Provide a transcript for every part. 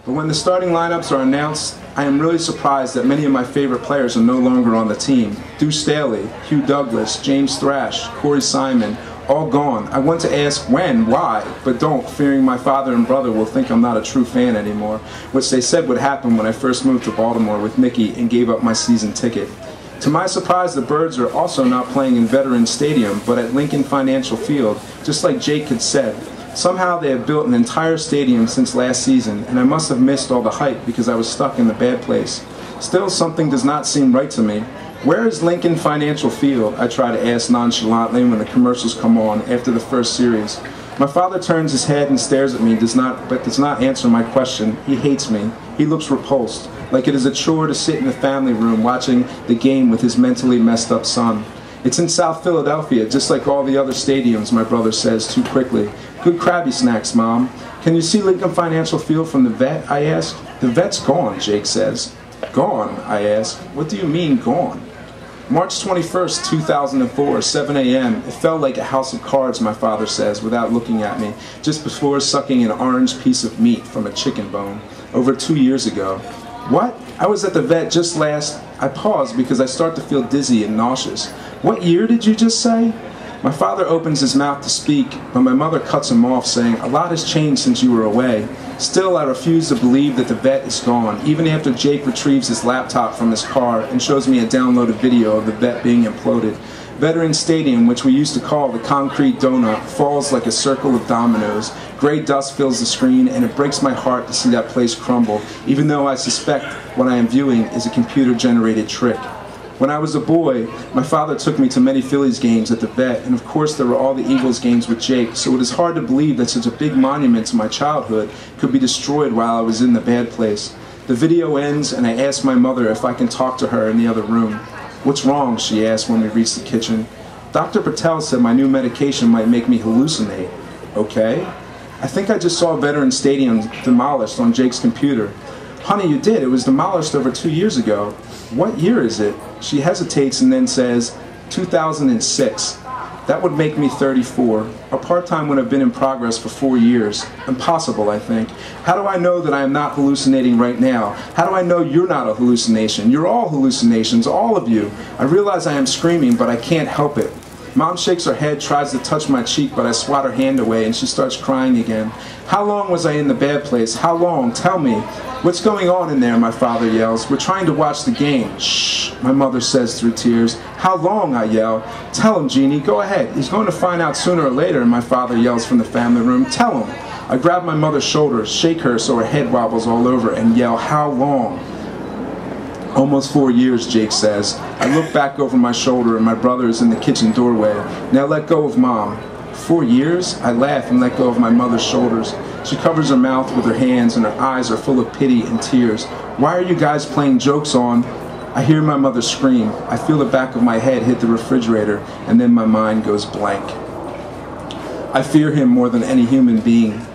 But when the starting lineups are announced, I am really surprised that many of my favorite players are no longer on the team. Deuce Staley, Hugh Douglas, James Thrash, Corey Simon, all gone. I want to ask when, why, but don't, fearing my father and brother will think I'm not a true fan anymore, which they said would happen when I first moved to Baltimore with Mickey and gave up my season ticket. To my surprise, the Birds are also not playing in Veterans Stadium, but at Lincoln Financial Field, just like Jake had said. Somehow they have built an entire stadium since last season, and I must have missed all the hype because I was stuck in the bad place. Still, something does not seem right to me. Where is Lincoln Financial Field? I try to ask nonchalantly when the commercials come on after the first series. My father turns his head and stares at me, but does not answer my question. He hates me. He looks repulsed, like it is a chore to sit in the family room watching the game with his mentally messed up son. It's in South Philadelphia, just like all the other stadiums, my brother says too quickly. Good Krabby Snacks, Mom. Can you see Lincoln Financial Field from the vet? I ask. The vet's gone, Jake says. Gone, I ask. What do you mean, gone? March 21st, 2004, 7 a.m. It felt like a house of cards, my father says, without looking at me, just before sucking an orange piece of meat from a chicken bone, over 2 years ago. What? I was at the vet just last... I pause because I start to feel dizzy and nauseous. What year did you just say? My father opens his mouth to speak, but my mother cuts him off, saying, a lot has changed since you were away. Still, I refuse to believe that the vet is gone, even after Jake retrieves his laptop from his car and shows me a downloaded video of the vet being imploded. Veterans Stadium, which we used to call the Concrete Donut, falls like a circle of dominoes. Gray dust fills the screen, and it breaks my heart to see that place crumble, even though I suspect what I am viewing is a computer-generated trick. When I was a boy, my father took me to many Phillies games at the vet, and of course there were all the Eagles games with Jake, so it is hard to believe that such a big monument to my childhood could be destroyed while I was in the bad place. The video ends, and I ask my mother if I can talk to her in the other room. What's wrong? She asked when we reached the kitchen. Dr. Patel said my new medication might make me hallucinate. Okay. I think I just saw Veterans Stadium demolished on Jake's computer. Honey, you did. It was demolished over 2 years ago. What year is it? She hesitates and then says, 2006. That would make me 34. A part-time would have been in progress for 4 years. Impossible, I think. How do I know that I am not hallucinating right now? How do I know you're not a hallucination? You're all hallucinations, all of you. I realize I am screaming, but I can't help it. Mom shakes her head, tries to touch my cheek, but I swat her hand away, and she starts crying again. How long was I in the bad place? How long? Tell me. What's going on in there? My father yells. We're trying to watch the game. Shh, my mother says through tears. How long? I yell. Tell him, Jeannie. Go ahead. He's going to find out sooner or later, my father yells from the family room. Tell him. I grab my mother's shoulders, shake her so her head wobbles all over, and yell, how long? Almost 4 years, Jake says. I look back over my shoulder and my brother is in the kitchen doorway. Now let go of Mom. 4 years? I laugh and let go of my mother's shoulders. She covers her mouth with her hands and her eyes are full of pity and tears. Why are you guys playing jokes on? I hear my mother scream. I feel the back of my head hit the refrigerator and then my mind goes blank. I fear him more than any human being.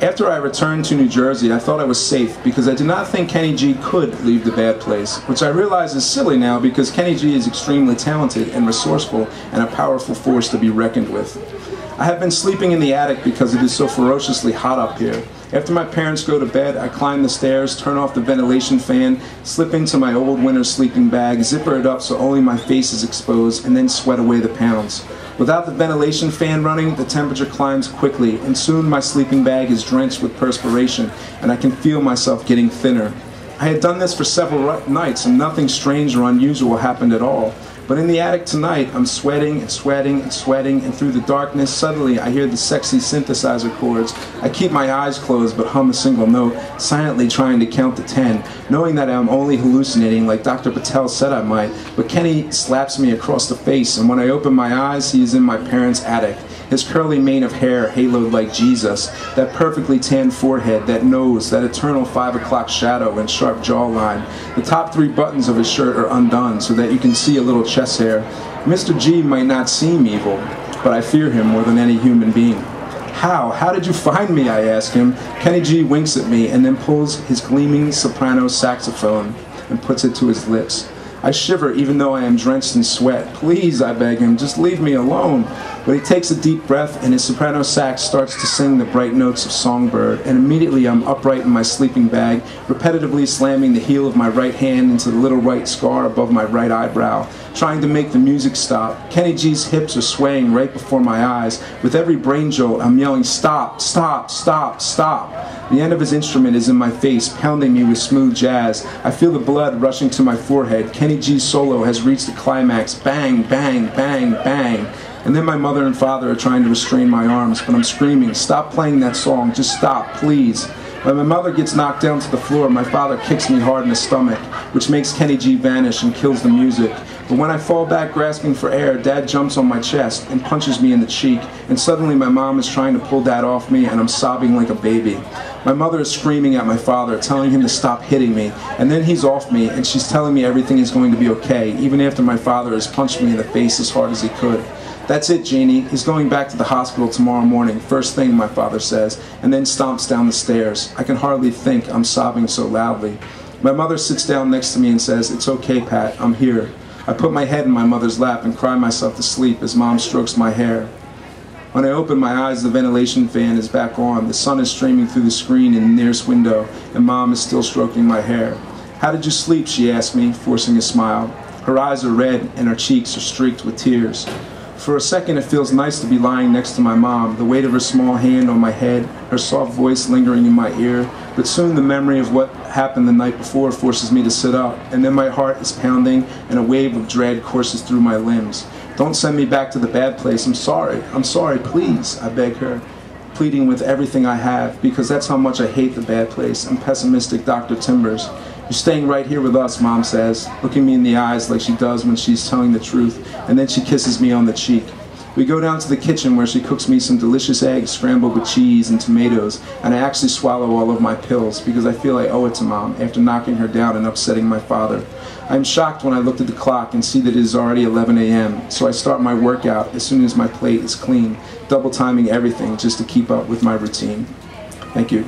After I returned to New Jersey, I thought I was safe because I did not think Kenny G could leave the bad place, which I realize is silly now because Kenny G is extremely talented and resourceful and a powerful force to be reckoned with. I have been sleeping in the attic because it is so ferociously hot up here. After my parents go to bed, I climb the stairs, turn off the ventilation fan, slip into my old winter sleeping bag, zipper it up so only my face is exposed, and then sweat away the pounds. Without the ventilation fan running, the temperature climbs quickly, and soon my sleeping bag is drenched with perspiration, and I can feel myself getting thinner. I had done this for several nights, and nothing strange or unusual happened at all. But in the attic tonight, I'm sweating and sweating and sweating, and through the darkness, suddenly I hear the sexy synthesizer chords. I keep my eyes closed but hum a single note, silently trying to count to 10, knowing that I'm only hallucinating like Dr. Patel said I might. But Kenny slaps me across the face, and when I open my eyes, he is in my parents' attic. His curly mane of hair haloed like Jesus, that perfectly tanned forehead, that nose, that eternal 5 o'clock shadow and sharp jawline. The top 3 buttons of his shirt are undone so that you can see a little chest hair. Mr. G might not seem evil, but I fear him more than any human being. How? How did you find me? I ask him. Kenny G winks at me and then pulls his gleaming soprano saxophone and puts it to his lips. I shiver even though I am drenched in sweat. Please, I beg him, just leave me alone. But he takes a deep breath and his soprano sax starts to sing the bright notes of Songbird, and immediately I'm upright in my sleeping bag, repetitively slamming the heel of my right hand into the little right scar above my right eyebrow, trying to make the music stop. Kenny G's hips are swaying right before my eyes. With every brain jolt, I'm yelling, "Stop, stop, stop, stop." The end of his instrument is in my face, pounding me with smooth jazz. I feel the blood rushing to my forehead. Kenny G's solo has reached a climax. Bang, bang, bang, bang. And then my mother and father are trying to restrain my arms, but I'm screaming, "Stop playing that song, just stop, please." When my mother gets knocked down to the floor, my father kicks me hard in the stomach, which makes Kenny G vanish and kills the music. But when I fall back grasping for air, Dad jumps on my chest and punches me in the cheek, and suddenly my mom is trying to pull Dad off me, and I'm sobbing like a baby. My mother is screaming at my father, telling him to stop hitting me, and then he's off me, and she's telling me everything is going to be okay, even after my father has punched me in the face as hard as he could. "That's it, Jeannie. He's going back to the hospital tomorrow morning, first thing," my father says, and then stomps down the stairs. I can hardly think, I'm sobbing so loudly. My mother sits down next to me and says, "It's okay, Pat, I'm here." I put my head in my mother's lap and cry myself to sleep as Mom strokes my hair. When I open my eyes, the ventilation fan is back on. The sun is streaming through the screen in the nearest window, and Mom is still stroking my hair. "How did you sleep?" she asked me, forcing a smile. Her eyes are red and her cheeks are streaked with tears. For a second, it feels nice to be lying next to my mom, the weight of her small hand on my head, her soft voice lingering in my ear. But soon the memory of what happened the night before forces me to sit up, and then my heart is pounding and a wave of dread courses through my limbs. "Don't send me back to the bad place. I'm sorry, please," I beg her, pleading with everything I have, because that's how much I hate the bad place and pessimistic Dr. Timbers. "You're staying right here with us," Mom says, looking me in the eyes like she does when she's telling the truth, and then she kisses me on the cheek. We go down to the kitchen where she cooks me some delicious eggs scrambled with cheese and tomatoes, and I actually swallow all of my pills because I feel I owe it to Mom after knocking her down and upsetting my father. I am shocked when I look at the clock and see that it is already 11 a.m., so I start my workout as soon as my plate is clean, double timing everything just to keep up with my routine. Thank you.